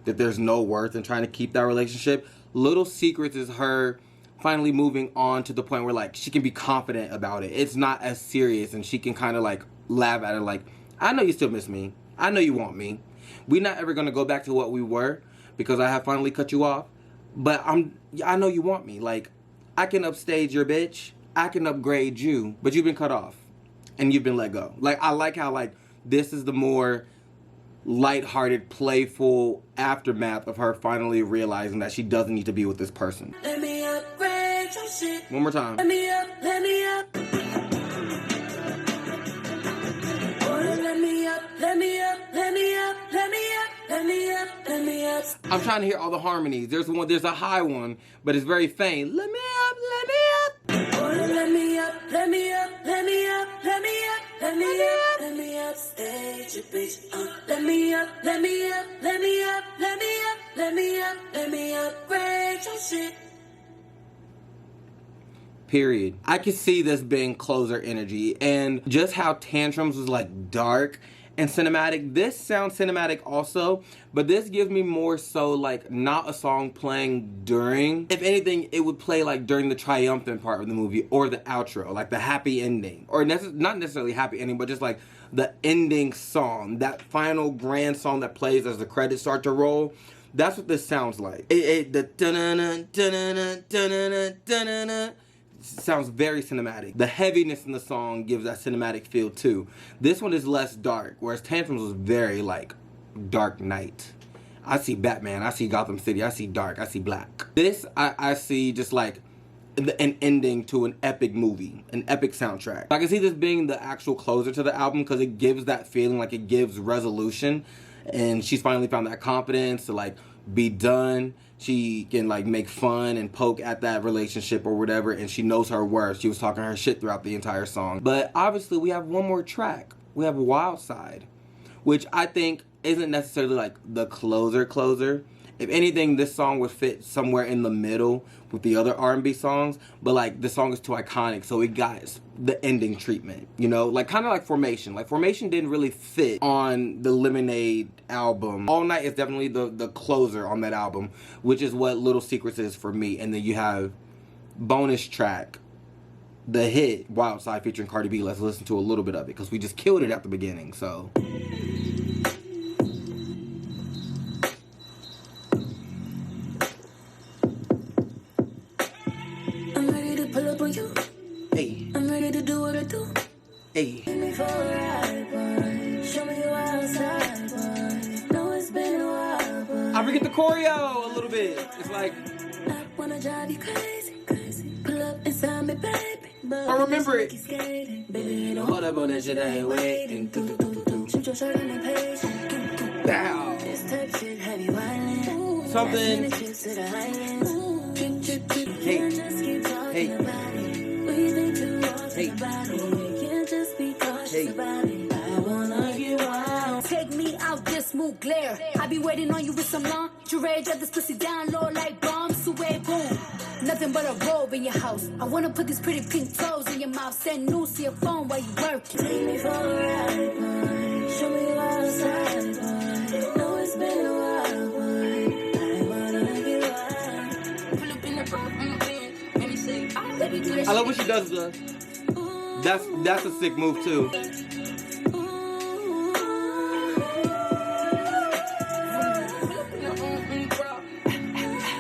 that there's no worth and trying to keep that relationship. Little Secrets is her finally moving on to the point where like she can be confident about it. It's not as serious and she can kind of like laugh at it like, I know you still miss me. I know you want me. We're not ever going to go back to what we were because I have finally cut you off. But I know you want me. Like, I can upstage your bitch. I can upgrade you, but you've been cut off and you've been let go. Like, I like how, like, this is the more lighthearted, playful aftermath of her finally realizing that she doesn't need to be with this person. Let me upgrade your shit. One more time. Let me up, let me up. Oh, let me up, let me up, let me up, let me up, let me up, let me up. I'm trying to hear all the harmonies. There's a high one, but it's very faint. Let me up, let me up. Let me up, let me up, let me up, let me up, let me up, let me up, stage, bitch. Let me up, let me up, let me up, let me up, let me up, let me upgrade your shit. Period. I could see this being closer energy, and just how Tantrums was like dark and cinematic. This sounds cinematic also, but this gives me more so like not a song playing during. If anything, it would play like during the triumphant part of the movie or the outro, like the happy ending. Or not necessarily happy ending, but just like the ending song, that final grand song that plays as the credits start to roll. That's what this sounds like. The dun-dun-dun, dun-dun-dun, dun-dun-dun, dun-dun-dun. Sounds very cinematic. The heaviness in the song gives that cinematic feel too. This one is less dark, whereas Tantrums was very like Dark Knight. I see Batman, I see Gotham City, I see dark, I see black. This I see just like an ending to an epic movie, an epic soundtrack. I can see this being the actual closer to the album because it gives that feeling, like it gives resolution, and she's finally found that confidence to like be done. She can like make fun and poke at that relationship or whatever, and she knows her worth. She was talking her shit throughout the entire song. But obviously we have one more track. We have Wild Side, which I think isn't necessarily like the closer. If anything, this song would fit somewhere in the middle with the other R&B songs, but like the song is too iconic, so it got the ending treatment, you know? Like kind of like Formation. Like Formation didn't really fit on the Lemonade album. All Night is definitely the closer on that album, which is what Little Secrets is for me. And then you have bonus track the hit Wild Side featuring Cardi B. Let's listen to a little bit of it because we just killed it at the beginning. So. I'm ready to pull up on you. Hey. I'm ready to do what I do. Hey. Take me for a ride, boy. Show me you outside, boy. Know it's been a while, boy. I forget the choreo a little bit. It's like. I wanna drive you crazy, crazy. Pull up inside me, baby. I remember it. Baby, don't Hold up on that shit, I ain't waiting. shoot your shot on the page. Bow. This type shit have you wildin'. Something. Last minute trips to the highlands. Hey. Can't just keep talking Hey. about it. We think too often Hey. about it. We can't just be cautious Hey. about it. I wanna get wild. Take me out, this smooth glare. I be waiting on you with some long. You ready to this pussy down low like bombs. So way boom. Nothing but a robe in your house. I wanna put these pretty pink toes in your mouth. Send news to your phone while you working. Take me for a ride, boy. Show me you outside, boy. Know it's been a while, boy. I wanna get wild. Pull up in the front, and he say, let me do that I love what she does. That's a sick move too.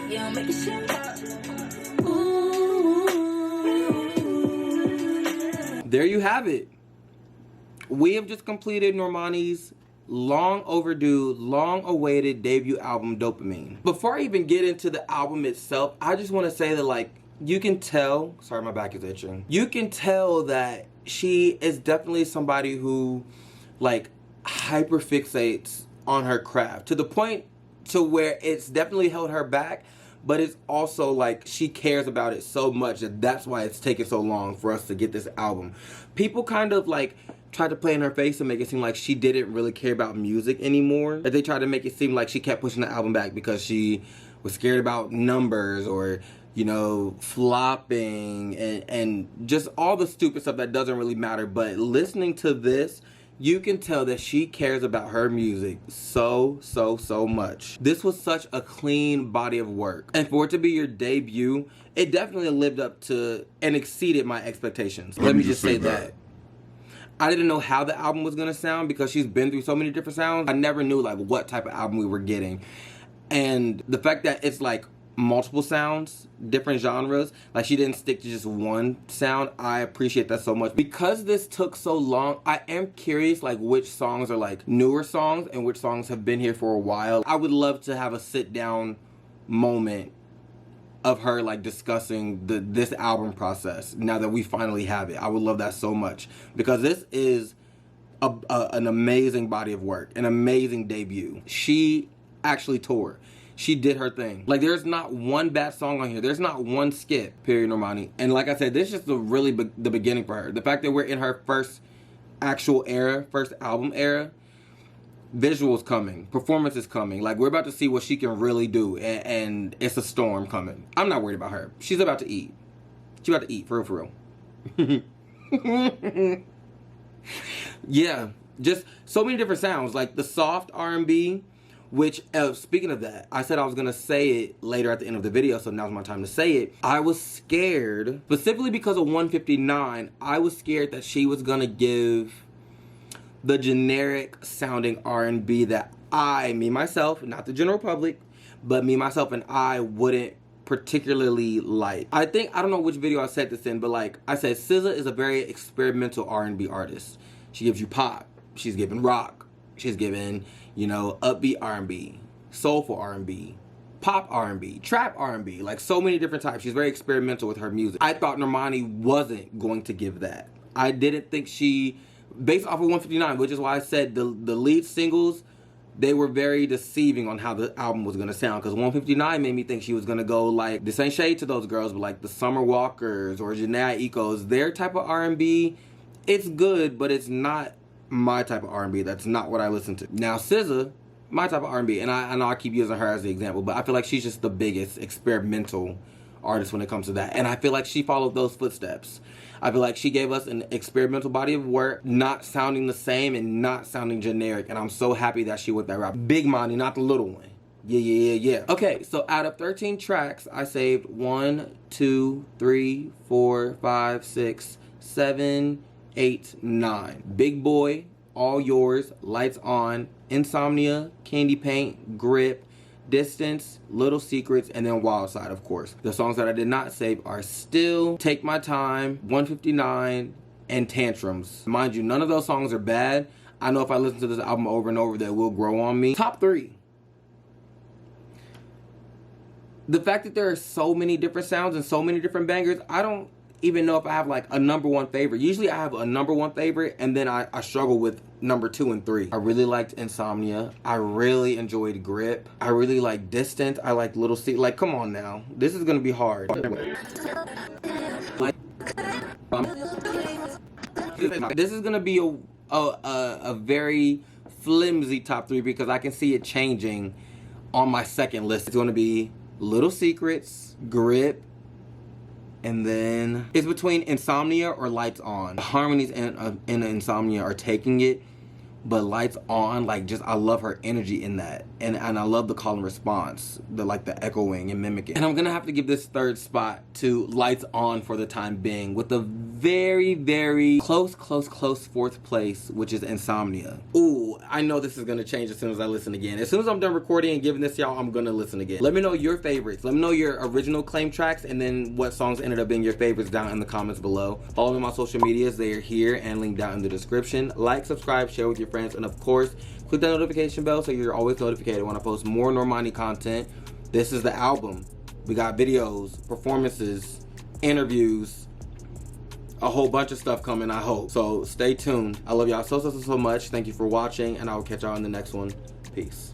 Yeah, make it shit pop. There you have it. We have just completed Normani'S long overdue, long awaited debut album, Dopamine. Before I even get into the album itself, I just want to say that, like, you can tell, sorry, my back is itching. You can tell that she is definitely somebody who, like, hyper fixates on her craft to the point to where it's definitely held her back, but it's also like she cares about it so much that that's why it's taken so long for us to get this album. People kind of like tried to play in her face and make it seem like she didn't really care about music anymore. That they tried to make it seem like she kept pushing the album back because she was scared about numbers or, you know, flopping and just all the stupid stuff that doesn't really matter. But listening to this, you can tell that she cares about her music so much. This was such a clean body of work. And for it to be your debut, it definitely lived up to and exceeded my expectations. Let me just say that. I didn't know how the album was gonna sound because she's been through so many different sounds. I never knew like what type of album we were getting. And the fact that it's like multiple sounds, different genres, like she didn't stick to just one sound, I appreciate that so much. Because this took so long, I am curious like which songs are like newer songs and which songs have been here for a while. I would love to have a sit down moment of her like discussing this album process now that we finally have it. I would love that so much because this is an amazing body of work, an amazing debut. She actually toured. She did her thing. Like, there's not one bad song on here. There's not one skip, period, Normani. And like I said, this is just the beginning for her. The fact that we're in her first actual era, first album era, visuals coming, performances coming. Like, we're about to see what she can really do. And it's a storm coming. I'm not worried about her. She's about to eat. She's about to eat, for real. Yeah, just so many different sounds. Like, the soft R&B, which, speaking of that, I said I was going to say it later at the end of the video, so now's my time to say it. I was scared, specifically because of 159, I was scared that she was going to give the generic sounding R&B that me, myself, not the general public, but me, myself, and I wouldn't particularly like. I don't know which video I said this in, but like I said, SZA is a very experimental R&B artist. She gives you pop, she's giving rock, she's giving, you know, upbeat R&B, soulful R&B, pop R&B, trap R&B, like so many different types. She's very experimental with her music. I thought Normani wasn't going to give that. I didn't think she, based off of 159, which is why I said the lead singles, they were very deceiving on how the album was going to sound. Because 159 made me think she was going to go like, this ain't shade to those girls, but like the Summer Walkers or Janae Eiko's, their type of R&B, it's good, but it's not my type of R&B. That's not what I listen to. Now SZA, my type of R&B, and I know I keep using her as the example, but I feel like she's just the biggest experimental artist when it comes to that. And I feel like she followed those footsteps. I feel like she gave us an experimental body of work, not sounding the same and not sounding generic. And I'm so happy that she went that route. Big money, not the little one. Yeah. Okay, so out of 13 tracks, I saved 1, 2, 3, 4, 5, 6, 7, 8, 9. Big Boy, All Yours, Lights On, Insomnia, Candy Paint, Grip, Distance, Little Secrets, and then Wild Side, of course. The songs that I did not save are still Take My Time, 159, and Tantrums. Mind you, none of those songs are bad. I know if I listen to this album over and over, that will grow on me. Top 3. The fact that there are so many different sounds and so many different bangers, I don't even know if I have like a number one favorite. Usually I have a number one favorite, and then I struggle with number 2 and 3. I really liked Insomnia. I really enjoyed Grip. I really like Distance. I like Little C. Like, come on now. This is gonna be hard. This is gonna be a very flimsy top 3 because I can see it changing on my second list. It's gonna be Little Secrets, Grip, and then it's between Insomnia or Lights On. The harmonies in Insomnia are taking it, but Lights On, like, just, I love her energy in that, and I love the call and response, the echoing and mimicking. And I'm gonna have to give this third spot to Lights On for the time being, with a very, very close fourth place, which is Insomnia. Ooh, I know this is gonna change as soon as I listen again. As soon as I'm done recording and giving this y'all, I'm gonna listen again. Let me know your favorites. Let me know your original claim tracks, and then what songs ended up being your favorites down in the comments below. Follow me on my social medias. They are here and linked down in the description. Like, subscribe, share with your friends, and of course, click that notification bell so you're always notified when I post more Normani content. This is the album. We got videos, performances, interviews, a whole bunch of stuff coming, I hope. So stay tuned. I love y'all so much. Thank you for watching, and I will catch y'all in the next one. Peace.